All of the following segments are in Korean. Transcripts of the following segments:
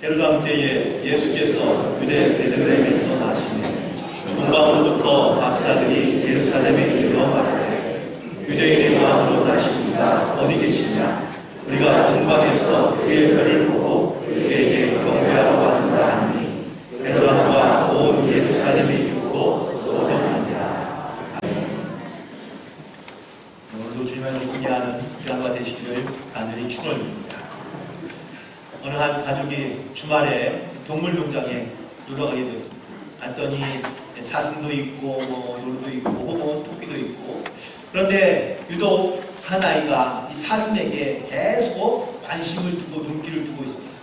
헤로담 때에 예수께서 유대 베들레헴에서 나시매 동방으로부터 박사들이 예루살렘에 이르러 말하되 유대인의 왕으로 나신 이가 어디 계시냐? 우리가 동방에서 그의 별을 보고 그에게 경배하러 왔노라 하니 헤로담과 온 예루살렘이 듣고 소동하니라. 오늘도 주님의 말씀이 하는 귀한과 되시기를 간절히 축원드립니다. 어느 한 가족이 주말에 동물농장에 놀러가게 되었습니다. 갔더니 사슴도 있고 요도 있고 호모 토끼도 있고, 그런데 유독 한 아이가 이 사슴에게 계속 관심을 두고 눈길을 두고 있습니다.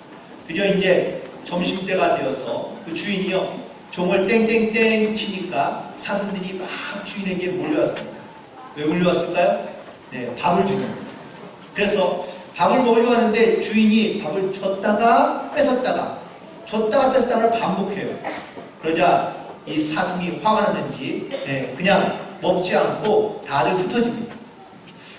드디어 이제 점심때가 되어서 그 주인이요 종을 땡땡땡 치니까 사슴들이 막 주인에게 몰려왔습니다. 왜 몰려왔을까요? 네, 밥을 주는 거예요. 그래서 밥을 먹으려고 하는데 주인이 밥을 줬다가 뺏었다가 줬다가 뺏었다가 반복해요. 그러자 이 사슴이 화가 났는지 그냥 먹지 않고 다들 흩어집니다.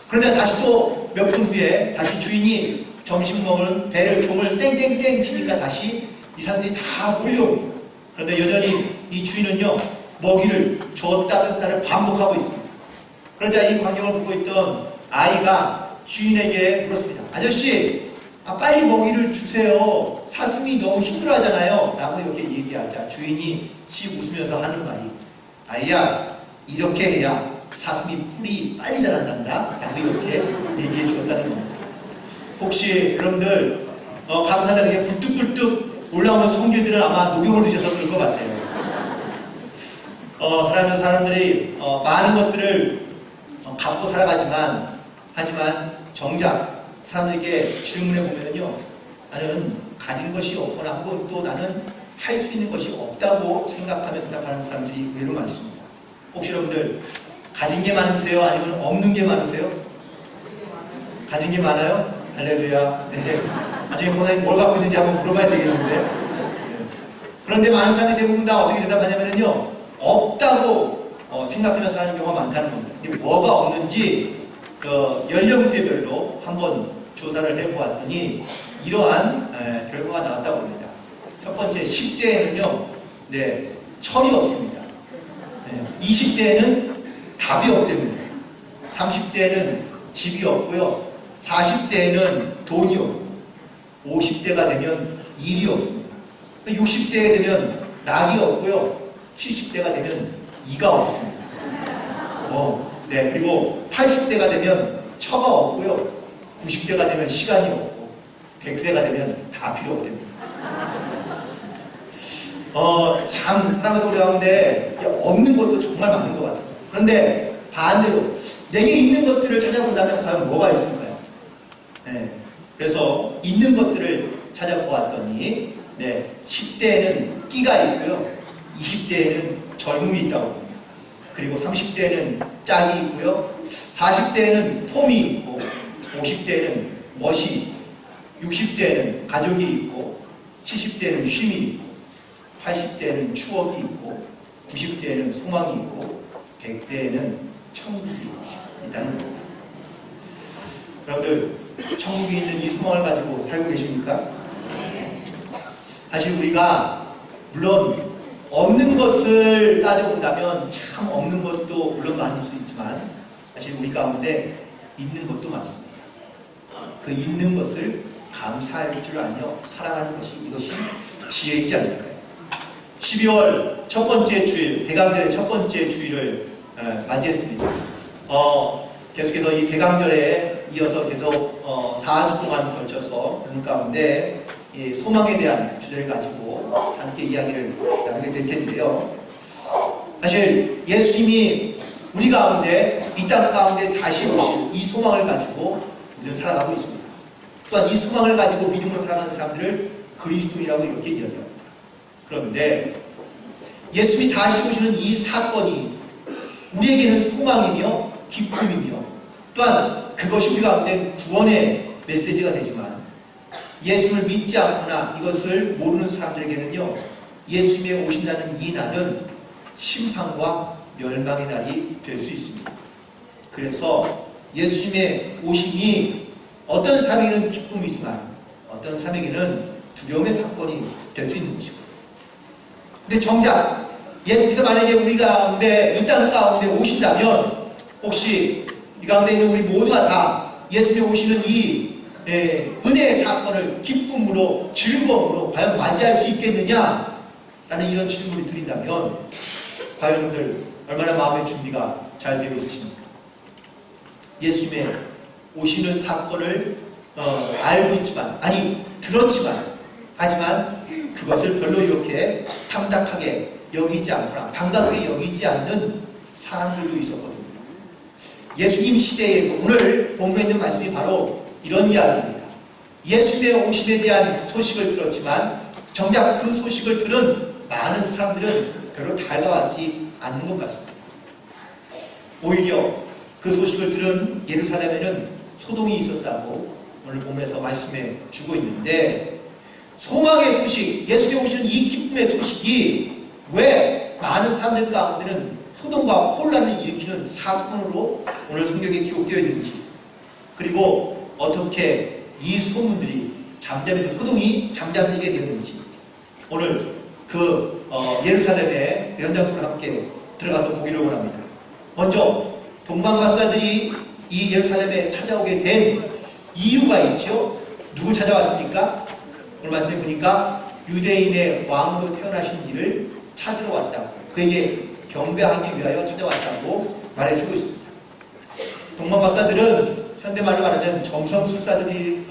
그러자 다시 또 몇 분 후에 다시 주인이 점심 먹은 배를 종을 땡땡땡 치니까 다시 이 사람들이 다 몰려옵니다. 그런데 여전히 이 주인은요 먹이를 줬다 뺏었다를 반복하고 있습니다. 그러자 이 광경을 보고 있던 아이가 주인에게 물었습니다. 아저씨, 빨리 먹이를 주세요. 사슴이 너무 힘들어하잖아요. 라고 이렇게 얘기하자 주인이 씩 웃으면서 하는 말이, 아이야, 이렇게 해야 사슴이 뿔이 빨리 자란단다. 라고 이렇게 얘기해 주었다는 겁니다. 혹시 여러분들 감사하다 그게 불뚝불뚝 올라오는 성질들은 아마 녹용을 드셔서 그럴 것 같아요. 살아가면서 사람들이 많은 것들을 갖고 살아가지만 하지만 정작 사람들에게 질문해 보면요, 나는 가진 것이 없거나 하고 또 나는 할 수 있는 것이 없다고 생각하며 대답하는 사람들이 의외로 많습니다. 혹시 여러분들 가진 게 많으세요? 아니면 없는 게 많으세요? 가진 게 많아요? 할렐루야. 네. 나중에 목사님 뭘 갖고 있는지 한번 물어봐야 되겠는데. 네. 그런데 많은 사람들이 대부분 다 어떻게 대답하냐면요, 없다고 생각하면서 하는 경우가 많다는 겁니다. 근데 뭐가 없는지 연령대별로 한번 조사를 해보았더니 이러한 결과가 나왔다고 합니다. 첫 번째, 10대에는요, 철이 없습니다. 20대에는 답이 없답니다. 30대에는 집이 없고요, 40대에는 돈이 없고, 50대가 되면 일이 없습니다. 60대에 되면 낙이 없고요, 70대가 되면 이가 없습니다. 그리고 80대가 되면 처가 없고요, 90대가 되면 시간이 없고, 100세가 되면 다 필요 없답니다. 참 살아가면서 우리 가운데 없는 것도 정말 많은 것 같아요. 그런데 반대로 내게 있는 것들을 찾아본다면 과연 뭐가 있을까요? 그래서 있는 것들을 찾아보았더니 10대에는 끼가 있고요, 20대에는 젊음이 있다고 합니다. 그리고 30대에는 짝이 있고요, 40대에는 폼이 있고, 50대에는 멋이 있고, 60대에는 가족이 있고, 70대에는 쉼이 있고, 80대에는 추억이 있고, 90대에는 소망이 있고, 100대에는 천국이 있다는 겁니다. 여러분들, 천국이 있는 이 소망을 가지고 살고 계십니까? 사실 우리가 물론 없는 것을 따져본다면 참 없는 것도 물론 많을 수 있지만 사실 우리 가운데 있는 것도 많습니다. 그 있는 것을 감사할 줄 알며 살아가는 것이 이것이 지혜이지 않을까요? 12월 첫 번째 주일, 대강절의 첫 번째 주일을 맞이했습니다. 계속해서 이 대강절에 이어서 계속 4주 동안 걸쳐서 그런 가운데 이 소망에 대한 주제를 가지고 함께 이야기를 나누게 될 텐데요. 사실 예수님이 우리 가운데, 이 땅 가운데 다시 오실 이 소망을 가지고 우리는 살아가고 있습니다. 또한 이 소망을 가지고 믿음으로 살아가는 사람들을 그리스도인이라고 이렇게 이야기합니다. 그런데 예수님이 다시 오시는 이 사건이 우리에게는 소망이며 기쁨이며 또한 그것이 우리 가운데 구원의 메시지가 되지만 예수님을 믿지 않거나 이것을 모르는 사람들에게는요, 예수님이 오신다는 이 날은 심판과 멸망의 날이 될 수 있습니다. 그래서 예수님의 오심이 어떤 사람에게는 기쁨이지만 어떤 사람에게는 두려움의 사건이 될 수 있는 것이고, 근데 정작 예수께서 만약에 우리 가운데 이 땅 가운데 오신다면 혹시 이 가운데 있는 우리 모두가 다 예수님이 오시는 이 은혜의 사건을 기쁨으로 즐거움으로 과연 맞이할 수 있겠느냐 라는 이런 질문을 드린다면 과연 여러분들 얼마나 마음의 준비가 잘 되어 있으십니까? 예수님의 오시는 사건을 알고 있지만, 아니 들었지만, 하지만 그것을 별로 이렇게 탐탁하게 여기지 않거나 반갑게 여기지 않는 사람들도 있었거든요. 예수님 시대에 오늘 본문에 있는 말씀이 바로 이런 이야기입니다. 예수님의 오심에 대한 소식을 들었지만 정작 그 소식을 들은 많은 사람들은 별로 달가웠지 않는 것 같습니다. 오히려 그 소식을 들은 예루살렘에는 소동이 있었다고 오늘 본문에서 말씀해 주고 있는데, 소망의 소식, 예수님이 오시는 이 기쁨의 소식이 왜 많은 사람들 가운데는 소동과 혼란을 일으키는 사건으로 오늘 성경에 기록되어 있는지, 그리고 어떻게 이 소문들이 소동이 잠잠해지게 되었는지 오늘 그 예루살렘의 현장 속으로 함께 들어가서 보기를 원합니다. 먼저 동방박사들이 이 예루살렘에 찾아오게 된 이유가 있죠. 누구 찾아왔습니까? 오늘 말씀해 보니까 유대인의 왕으로 태어나신 이를 찾으러 왔다. 그에게 경배하기 위하여 찾아왔다고 말해주고 있습니다. 동방박사들은 현대말로 말하면 점성술사들이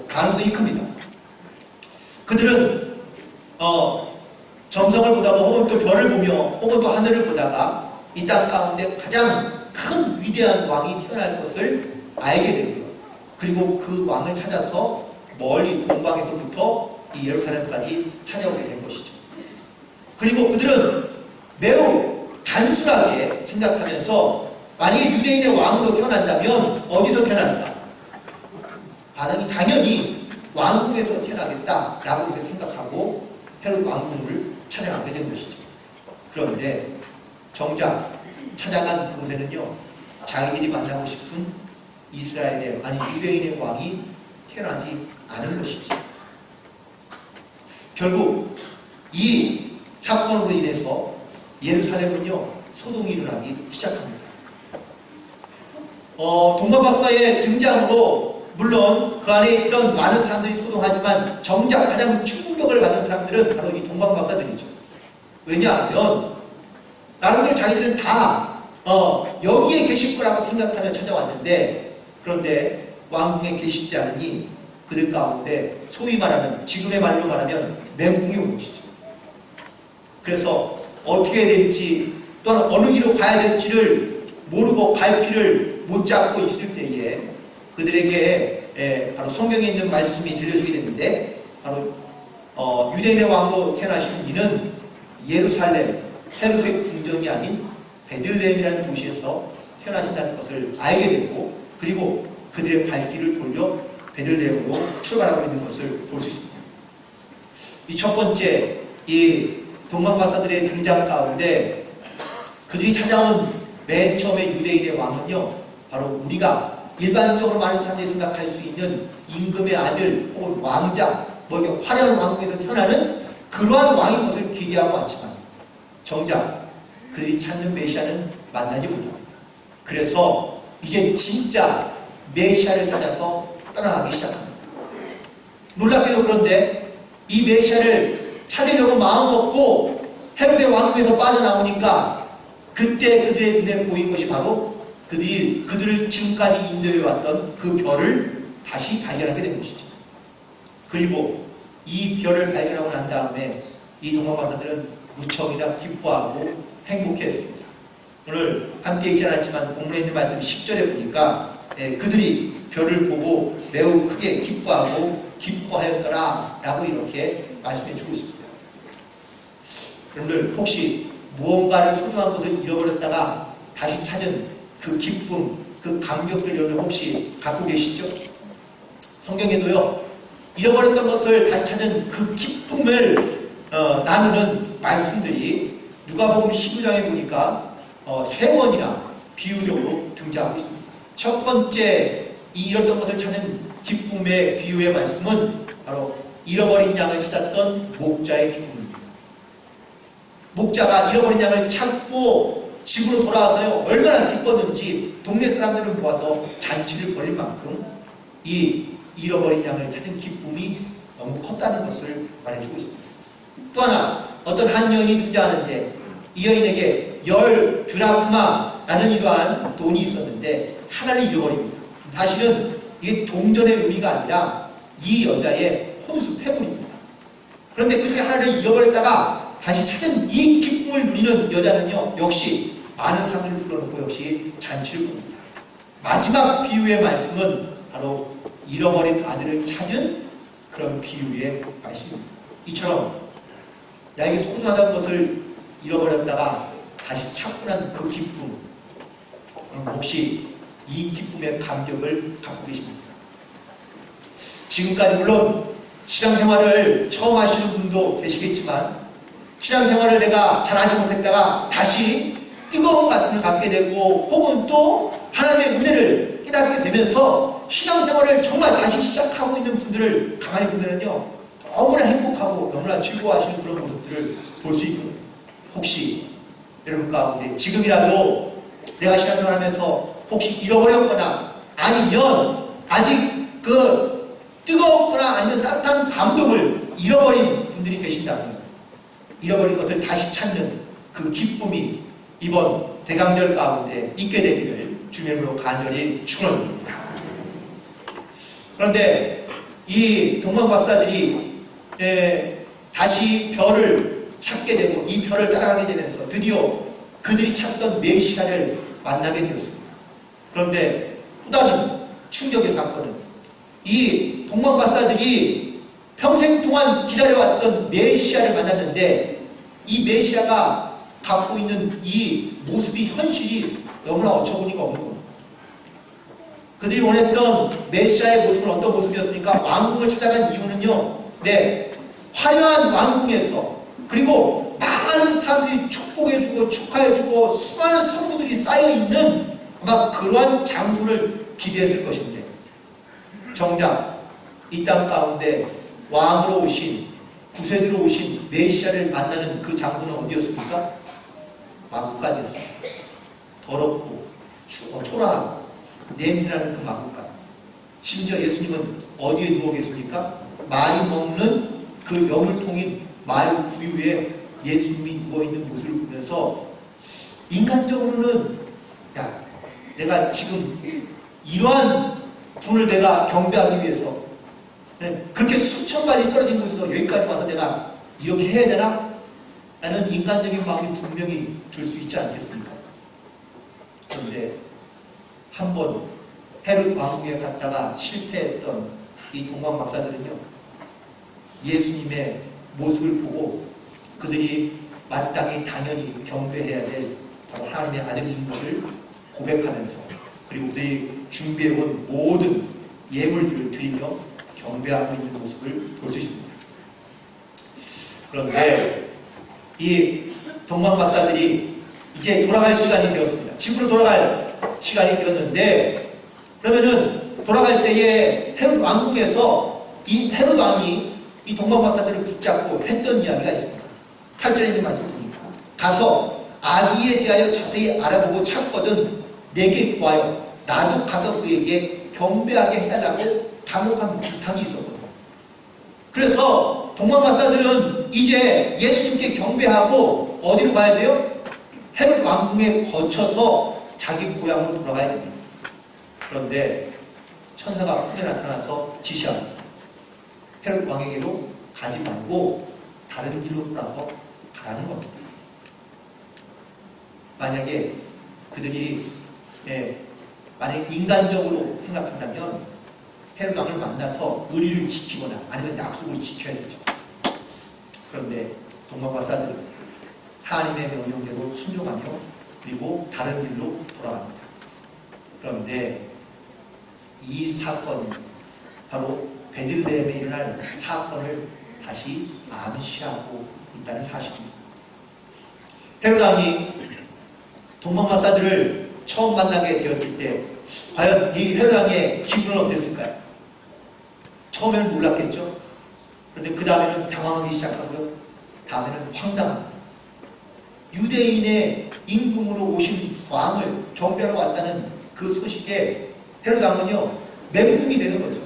가능성이 큽니다. 그들은 점성을 보다가 혹은 또 별을 보며 혹은 또 하늘을 보다가 이 땅 가운데 가장 큰 위대한 왕이 태어날 것을 알게 되고요. 그리고 그 왕을 찾아서 멀리 동방에서부터 이 예루살렘까지 찾아오게 된 것이죠. 그리고 그들은 매우 단순하게 생각하면서 만약에 유대인의 왕으로 태어난다면 어디서 태어난다? 당연히 왕궁에서 태어나겠다라고 이렇게 생각하고 헤롯 왕궁을 찾아가게 된 것이죠. 그런데 정작 찾아간 그곳에는요, 자기들이 만나고 싶은 이스라엘의, 아니 유대인의 왕이 태어나지 않은 것이죠. 결국 이 사건으로 인해서 예루살렘은요, 소동이 일어나기 시작합니다. 동방박사의 등장으로 물론 그 안에 있던 많은 사람들이 소동하지만 정작 가장 충격을 받은 사람들은 바로 이 동방박사들이죠. 왜냐하면 나름대로 자기들은 다 여기에 계실 거라고 생각하며 찾아왔는데, 그런데 왕궁에 계시지 않으니 그들 가운데 소위 말하면, 지금의 말로 말하면 멘붕이 온 것이죠. 그래서 어떻게 될지 또는 어느 길로 가야 될지를 모르고 갈피를 못 잡고 있을 때에 그들에게 바로 성경에 있는 말씀이 들려주게 되는데, 바로 유대인의 왕으로 태어나신 이는 예루살렘 헤롯의 궁정이 아닌 베들레헴이라는 도시에서 태어나신다는 것을 알게 되고, 그리고 그들의 발길을 돌려 베들레헴으로 출발하고 있는 것을 볼 수 있습니다. 이 첫 번째 이 동방박사들의 등장 가운데 그들이 찾아온 맨 처음에 유대인의 왕은요, 바로 우리가 일반적으로 많은 사람들이 생각할 수 있는 임금의 아들 혹은 왕자, 이렇게 화려한 왕국에서 태어나는 그러한 왕인 것을 기대하고 왔지만 정작 그들이 찾는 메시아는 만나지 못합니다. 그래서 이제 진짜 메시아를 찾아서 떠나가기 시작합니다. 놀랍게도 그런데 이 메시아를 찾으려고 마음먹고 헤롯의 왕국에서 빠져나오니까 그때 그들의 눈에 보인 것이 바로 그들을 지금까지 인도해왔던 그 별을 다시 발견하게 된 것이죠. 그리고 이 별을 발견하고 난 다음에 이 동방박사들은 무척이나 기뻐하고 행복했습니다. 오늘 함께 읽지 않았지만 본문에 있는 말씀 10절에 보니까 그들이 별을 보고 매우 크게 기뻐하고 기뻐하였더라 라고 이렇게 말씀해 주고 있습니다. 여러분들 혹시 무언가를 소중한 것을 잃어버렸다가 다시 찾은 그 기쁨, 그 감격들 여러분 혹시 갖고 계시죠? 성경에도요, 잃어버렸던 것을 다시 찾은 그 기쁨을 나누는 말씀들이 누가복음 19장에 보니까 3번이나 비유적으로 등장하고 있습니다. 첫 번째 이 잃었던 것을 찾는 기쁨의 비유의 말씀은 바로 잃어버린 양을 찾았던 목자의 기쁨입니다. 목자가 잃어버린 양을 찾고 집으로 돌아와서요, 얼마나 기뻤는지 동네 사람들을 모아서 잔치를 벌일 만큼 이 잃어버린 양을 찾은 기쁨이 너무 컸다는 것을 말해주고 있습니다. 또 하나, 어떤 한 여인이 등장하는데 이 여인에게 10 드라크마라는 이러한 돈이 있었는데 하나를 잃어버립니다. 사실은 이게 동전의 의미가 아니라 이 여자의 혼수 폐물입니다. 그런데 그 중에 하나를 잃어버렸다가 다시 찾은 이 기쁨을 누리는 여자는요, 역시 많은 사람들을 불러놓고 역시 잔치를 봅니다. 마지막 비유의 말씀은 바로 잃어버린 아들을 찾은 그런 비유의 말씀입니다. 이처럼 나에게 소중하다는 것을 잃어버렸다가 다시 찾고 난 그 기쁨, 그럼 혹시 이 기쁨의 감격을 갖고 계십니까? 지금까지 물론 신앙생활을 처음 하시는 분도 계시겠지만 신앙생활을 내가 잘하지 못했다가 다시 뜨거운 가슴을 갖게 되고 혹은 또 하나님의 은혜를 깨닫게 되면서 신앙생활을 정말 다시 시작하고 있는 분들을 가만히 보면요, 너무나 행복하고 너무나 즐거워하시는 그런 모습들을 볼 수 있거든요. 혹시 여러분 가운데 지금이라도 내가 신앙생활 하면서 혹시 잃어버렸거나 아니면 아직 그 뜨겁거나 아니면 따뜻한 감동을 잃어버린 분들이 계신다면 잃어버린 것을 다시 찾는 그 기쁨이 이번 대강절 가운데 있게 되기를 주님으로 간절히 축원합니다. 그런데 이 동방 박사들이 다시 별을 찾게 되고 이 별을 따라가게 되면서 드디어 그들이 찾던 메시아를 만나게 되었습니다. 그런데 또 다른 충격의 사건은 이 동방 박사들이 평생 동안 기다려왔던 메시아를 만났는데 이 메시아가 갖고 있는 이 모습이 현실이 너무나 어처구니가 없는 겁니다. 그들이 원했던 메시아의 모습은 어떤 모습이었습니까? 왕궁을 찾아간 이유는요, 화려한 왕궁에서 그리고 많은 사람들이 축복해주고 축하해주고 수많은 선물들이 쌓여있는 아마 그러한 장소를 기대했을 것인데 정작 이 땅 가운데 왕으로 오신 구세주로 오신 메시아를 만나는 그 장소는 어디였습니까? 마구간이었습니다. 더럽고 초라하고 냄새나는 그 마구간. 심지어 예수님은 어디에 누워 계십니까? 말이 먹는 그 여물통인 말 구유에 예수님이 누워있는 모습을 보면서 인간적으로는 내가 지금 이러한 분을 내가 경배하기 위해서 그렇게 수천 발이 떨어진 곳에서 여기까지 와서 내가 이렇게 해야 되나? 라는 인간적인 마음이 분명히 들 수 있지 않겠습니까? 그런데 한번 헤롯 왕궁에 갔다가 실패했던 이 동방 박사들은요, 예수님의 모습을 보고 그들이 마땅히 당연히 경배해야 될 바로 하나님의 아들이신 것을 고백하면서 그리고 그들이 준비해온 모든 예물들을 드리며 경배하고 있는 모습을 볼 수 있습니다. 그런데 이 동방 박사들이 이제 돌아갈 시간이 되었습니다. 집으로 돌아갈 시간이 되었는데 그러면은 돌아갈 때에 헤롯 왕궁에서 이 헤롯 왕이 이 동방 박사들을 붙잡고 했던 이야기가 있습니다. 8절에 있는 말씀 보니까 가서 아기에 대하여 자세히 알아보고 찾거든 내게 구하여 나도 가서 그에게 경배하게 해달라고 당혹한 부탁이 있었거든요. 그래서 동방 박사들은 이제 예수님께 경배하고 어디로 가야 돼요? 헤롯 왕궁에 거쳐서 자기 고향으로 돌아가야 됩니다. 그런데 천사가 꿈에 나타나서 지시합니다. 헤롯 왕에게로 가지 말고 다른 길로 돌아서 가라는 겁니다. 만약에 그들이 만약 인간적으로 생각한다면 헤롯 왕을 만나서 의리를 지키거나 아니면 약속을 지켜야 되죠. 그런데 동방 박사들은 하나님의 명령대로 순종하며 그리고 다른 길로 돌아갑니다. 그런데 이 사건이 바로 베들레헴에 일어날 사건을 다시 암시하고 있다는 사실입니다. 헤롯 왕이 동방 박사들을 처음 만나게 되었을 때 과연 이 헤롯 왕의 기분은 어땠을까요? 처음에는 몰랐겠죠. 그런데 그 다음에는 당황하기 시작하고요. 다음에는 황당합니다. 유대인의 임금으로 오신 왕을 경배하러 왔다는 그 소식에 헤롯 왕은요 멘붕이 되는 거죠.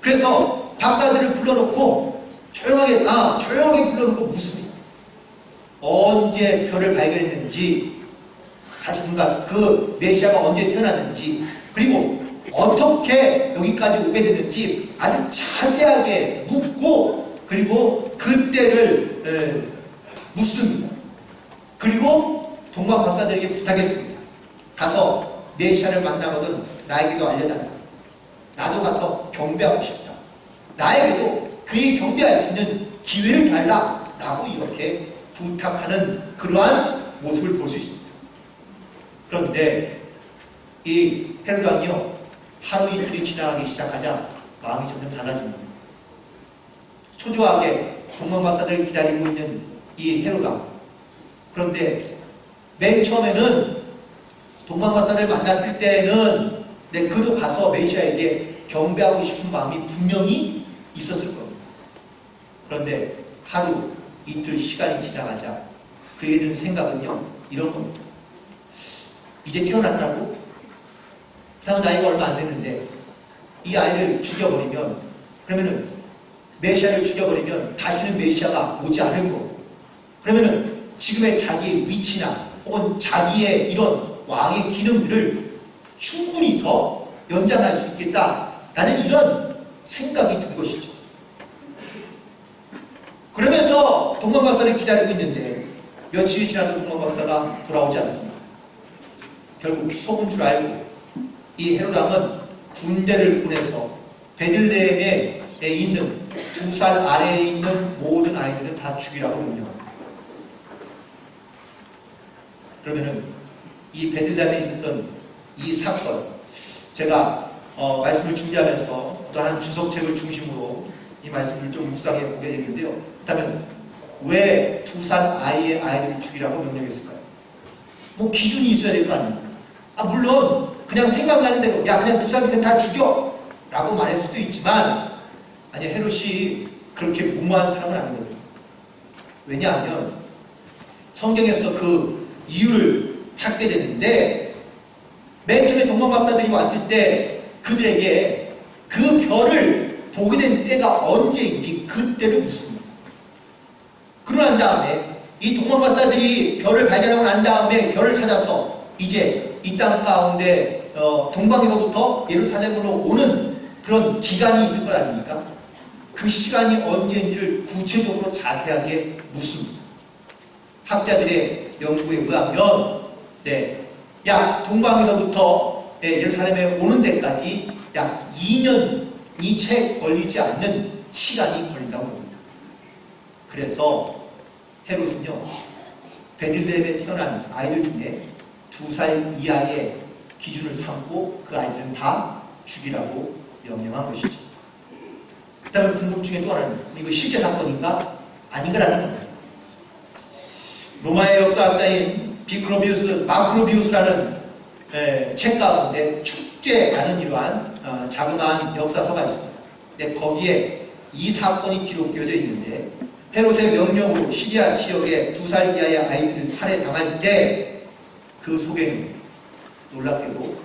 그래서 박사들을 불러놓고 조용하게 불러놓고 묻습니다. 언제 별을 발견했는지, 다시 뭔가 그 메시아가 언제 태어났는지, 그리고 어떻게 여기까지 오게 됐는지 아주 자세하게 묻고, 그리고 그때를 묻습니다. 그리고 동방 박사들에게 부탁했습니다. 가서 메시아를 만나거든 나에게도 알려달라. 나도 가서 경배하고 싶다. 나에게도 그의 경배할 수 있는 기회를 달라. 라고 이렇게 부탁하는 그러한 모습을 볼 수 있습니다. 그런데 이 헤롯 왕이요 하루 이틀이 지나가기 시작하자 마음이 점점 달라집니다. 초조하게 동방 박사들을 기다리고 있는 이 헤롯 왕. 그런데 맨 처음에는 동방 박사를 만났을 때는 그도 가서 메시아에게 경배하고 싶은 마음이 분명히 있었을 겁니다. 그런데 하루 이틀 시간이 지나가자 그에 든 생각은요 이런 겁니다. 이제 태어났다고? 그 다음 나이가 얼마 안 됐는데 이 아이를 죽여버리면, 그러면은 메시아를 죽여버리면 다시는 메시아가 오지 않을 거고, 그러면은 지금의 자기의 위치나 혹은 자기의 이런 왕의 기능들을 충분히 더 연장할 수 있겠다라는 이런 생각이 든 것이죠. 그러면서 동방박사를 기다리고 있는데 며칠이 지나도 동방박사가 돌아오지 않습니다. 결국 속은 줄 알고 이 헤롯 왕은 군대를 보내서 베들레헴에 있는 2살 아래에 있는 모든 아이들은 다 죽이라고 명령합니다. 그러면은 이 베들레헴에 있었던 이 사건, 제가 말씀을 준비하면서 어떤 한 주석책을 중심으로 이 말씀을 좀 묵상해 보게 됐는데요. 그렇다면 왜 2살 아이의 아이들을 죽이라고 명령했을까요? 뭐 기준이 있어야 될 거 아닙니까? 물론 그냥 생각나는 대로 야 그냥 2살부터는 다 죽여! 라고 말할 수도 있지만, 아니 헤롯이 그렇게 무모한 사람은 아니거든요. 왜냐하면 성경에서 그 이유를 찾게 됐는데, 맨 처음에 동방박사들이 왔을 때 그들에게 그 별을 보게 된 때가 언제인지 그때를 묻습니다. 그러고 난 다음에 이 동방박사들이 별을 발견하고 난 다음에 별을 찾아서 이제 이 땅 가운데 동방에서부터 예루살렘으로 오는 그런 기간이 있을 것 아닙니까? 그 시간이 언제인지를 구체적으로 자세하게 묻습니다. 학자들의 연구에 의하면 약 동방에서부터 예루살렘에 오는 데까지 약 2년이 채 걸리지 않는 시간이 걸린다고 합니다. 그래서 헤롯은요 베들레헴에 태어난 아이들 중에 2살 이하의 기준을 삼고 그 아이들은 다 죽이라고 명령한 것이죠. 그 다음에 궁금증의 또 하나는 이거 실제 사건인가? 아닌가라는 겁니다. 로마의 역사학자인 마크로비우스라는 책 가운데 축제라는 이러한 자그마한 역사서가 있습니다. 근데 거기에 이 사건이 기록되어져 있는데, 헤롯의 명령으로 시리아 지역의 2살 이하의 아이들을 살해당할 때 그 속에는 놀랍게도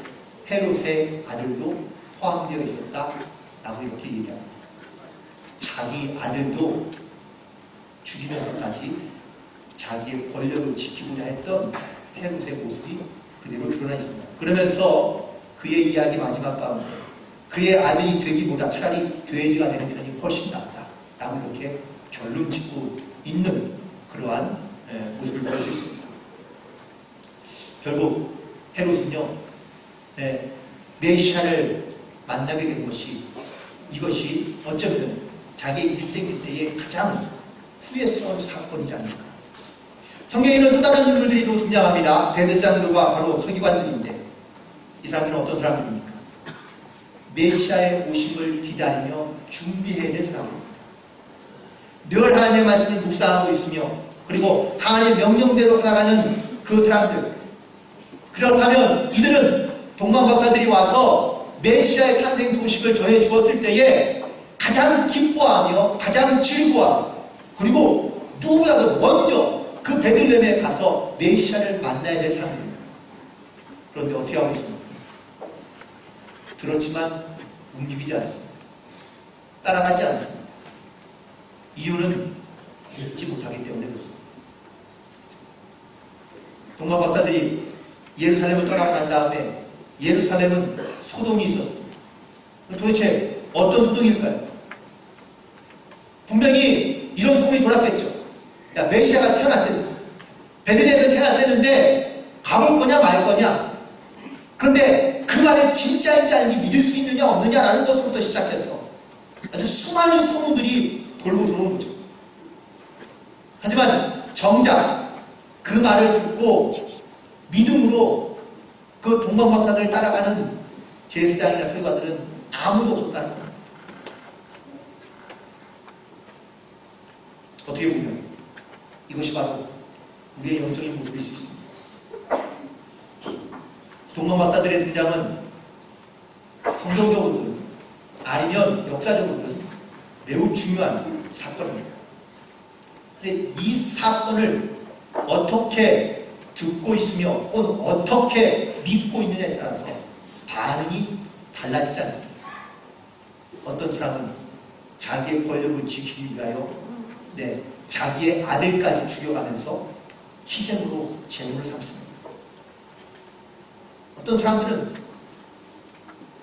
헤롯의 아들도 포함되어 있었다라고 이렇게 얘기합니다. 자기 아들도 죽이면서까지 자기의 권력을 지키고자 했던 헤롯의 모습이 그대로 드러나 있습니다. 그러면서 그의 이야기 마지막 가운데 그의 아들이 되기보다 차라리 돼지가 되는 편이 훨씬 낫다 라고 이렇게 결론 짓고 있는 그러한 모습을 볼 수 있습니다. 결국 헤롯은요 메시아를 만나게 된 것이, 이것이 어쩌면 자기 일생 때의 가장 후회스러운 사건이지 않을까. 성경에는 또 다른 인물들이 또 등장합니다. 대제사장들과 바로 서기관들인데, 이 사람들은 어떤 사람들입니까? 메시아의 오심을 기다리며 준비해야 될 사람입니다. 늘 하나님의 말씀을 묵상하고 있으며, 그리고 하나님의 명령대로 살아가는 그 사람들. 그렇다면 이들은 동방박사들이 와서 메시아의 탄생 소식을 전해 주었을 때에 가장 기뻐하며 가장 즐거워하고 그리고 누구보다도 먼저 그 베들레헴에 가서 메시아를 만나야 될 사람들입니다. 그런데 어떻게 하고 있습니까? 들었지만 움직이지 않습니다. 따라가지 않습니다. 이유는 믿지 못하기 때문에 그렇습니다. 동방 박사들이 예루살렘을 떠나고 난 다음에 예루살렘은 소동이 있었습니다. 도대체 어떤 소동일까요? 분명히 이런 소문이 돌았겠죠. 야, 메시아가 태어났대. 베들레헴에 태어났대는데 가볼 거냐 말 거냐. 그런데 그 말이 진짜인지 아닌지 믿을 수 있느냐 없느냐라는 것부터 시작해서 아주 수많은 소문들이 돌고 들어오는 거죠. 하지만 정작 그 말을 듣고 믿음으로 그 동방박사들을 따라가는 제사장이나 서기관들은 아무도 없었다는 겁니다. 어떻게 보면 이것이 바로 우리의 영적인 모습일 수 있습니다. 동방박사들의 등장은 성경적으로든 아니면 역사적으로든 매우 중요한 사건입니다. 근데 이 사건을 어떻게 듣고 있으며 혹은 어떻게 믿고 있느냐에 따라서 반응이 달라지지 않습니다. 어떤 사람은 자기의 권력을 지키기 위하여 자기의 아들까지 죽여가면서 희생으로 제물을 삼습니다. 어떤 사람들은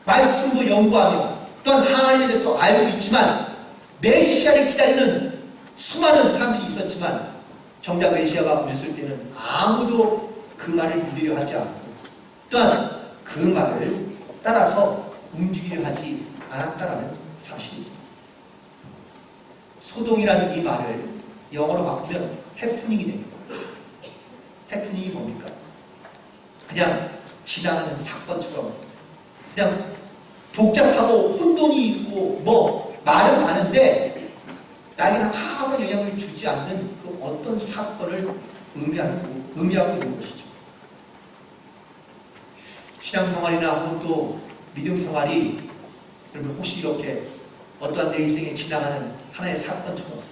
말씀도 연구하며 또한 하나님에 대해서 알고 있지만 메시아를 기다리는 수많은 사람들이 있었지만 정작 메시아가 오셨을 때는 아무도 그 말을 믿으려 하지 않고 또한 그 말을 따라서 움직이려 하지 않았다라는 사실입니다. 소동이라는 이 말을 영어로 바꾸면 해프닝이 됩니다. 해프닝이 뭡니까? 그냥 지나가는 사건처럼 그냥 복잡하고 혼돈이 있고 말은 많은데 나에게는 아무런 영향을 주지 않는 그 어떤 사건을 의미하고 있는 것이죠. 신앙생활이나 혹은 또 믿음생활이 여러분 혹시 이렇게 어떠한 내 인생에 지나가는 하나의 사건처럼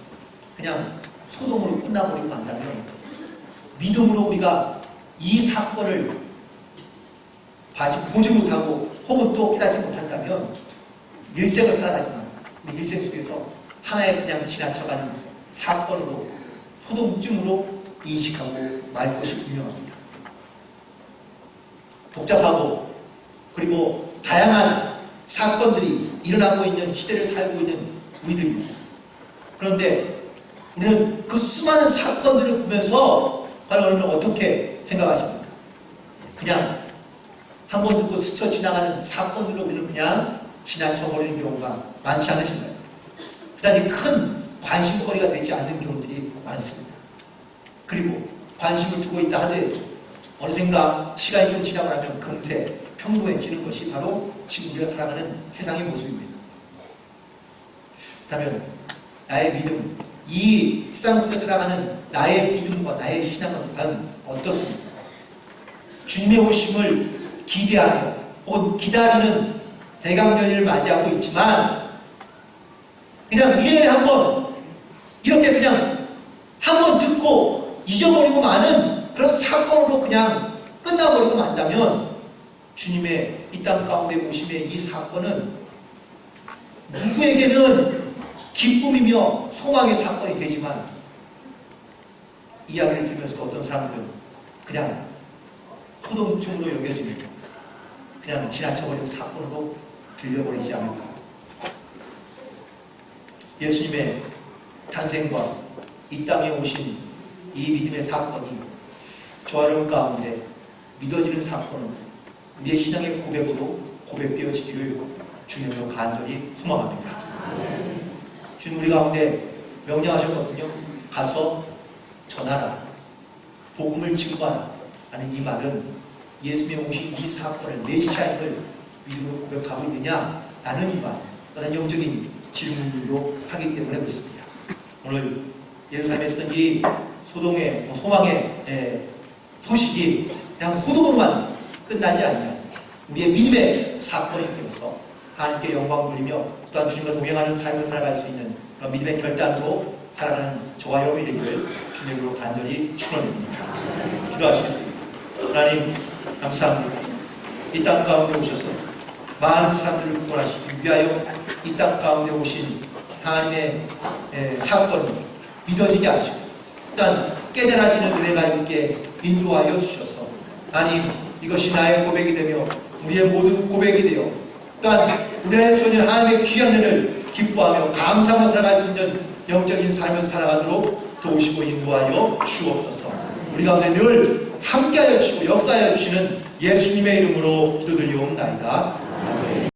그냥 소동으로 끝나버리고 한다면 믿음으로 우리가 이 사건을 보지 못하고 혹은 또 깨닫지 못한다면 일생을 살아가지만 우리 일생 속에서 하나의 그냥 지나쳐가는 사건으로 소동증으로 인식하고 말 것이 분명합니다. 복잡하고 그리고 다양한 사건들이 일어나고 있는 시대를 살고 있는 우리들입니다. 그런데 우리는 그 수많은 사건들을 보면서 과연 여러분은 어떻게 생각하십니까? 그냥 한 번 듣고 스쳐 지나가는 사건들로 우리는 그냥 지나쳐버리는 경우가 많지 않으신가요? 그다지 큰 관심거리가 되지 않는 경우들이 많습니다. 그리고 관심을 두고 있다 하더라도 어느샌가 시간이 좀 지나고 나면 금세 평범해지는 것이 바로 지금 우리가 살아가는 세상의 모습입니다. 그렇다면 나의 믿음, 이 세상 속에 살아가는 나의 믿음과 나의 신앙은 과연 어떻습니까? 주님의 오심을 기대하며 혹은 기다리는 대강절기를 맞이하고 있지만 그냥 1년에 한 번 이렇게 그냥 한 번 듣고 잊어버리고 마는 그런 사건으로 그냥 끝나버리고 만다면 주님의 이 땅 가운데 오심의 이 사건은 누구에게는 기쁨이며 소망의 사건이 되지만 이야기를 들으면서 어떤 사람들은 그냥 소동증으로 여겨지는 그냥 지나쳐버리는 사건으로 들려버리지 않을까. 예수님의 탄생과 이 땅에 오신 이 믿음의 사건이 저 여러분 가운데 믿어지는 사건은 우리의 신앙의 고백으로 고백되어지기를 주님으로 간절히 소망합니다. 주님 우리 가운데 명령하셨거든요. 가서 전하라. 복음을 증거하라. 라는 이 말은 예수님의 오신 이 사건을 메시아임을 믿음으로 고백하고 있느냐? 라는 이 말. 어떤 영적인 질문도 하기 때문에 그렇습니다. 오늘 예루살렘에 있었던 이 소동의 소망의 소식이 그냥 소동으로만 끝나지 않냐. 우리의 믿음의 사건이 되어서 하나님께 영광을 돌리며 또한 주님과 동행하는 삶을 살아갈 수 있는 그런 믿음의 결단으로 살아가는 저와 여러분이 되기를 주님으로 간절히 축원합니다. 기도하시겠습니다. 하나님 감사합니다. 이 땅 가운데 오셔서 많은 사람들을 구원하시기 위하여 이 땅 가운데 오신 하나님의 사건이 믿어지게 하시고 또한 깨달아지는 은혜가 있게 인도하여 주셔서 하나님 이것이 나의 고백이 되며 우리의 모든 고백이 되어 또한 우리의 주어진 하나님의 귀한 은혜를 기뻐하며 감사하며 살아갈 수 있는 영적인 삶을 살아가도록 도우시고 인도하여 주옵소서. 우리 가운데 늘 함께하여 주시고 역사하여 주시는 예수님의 이름으로 기도드리옵나이다.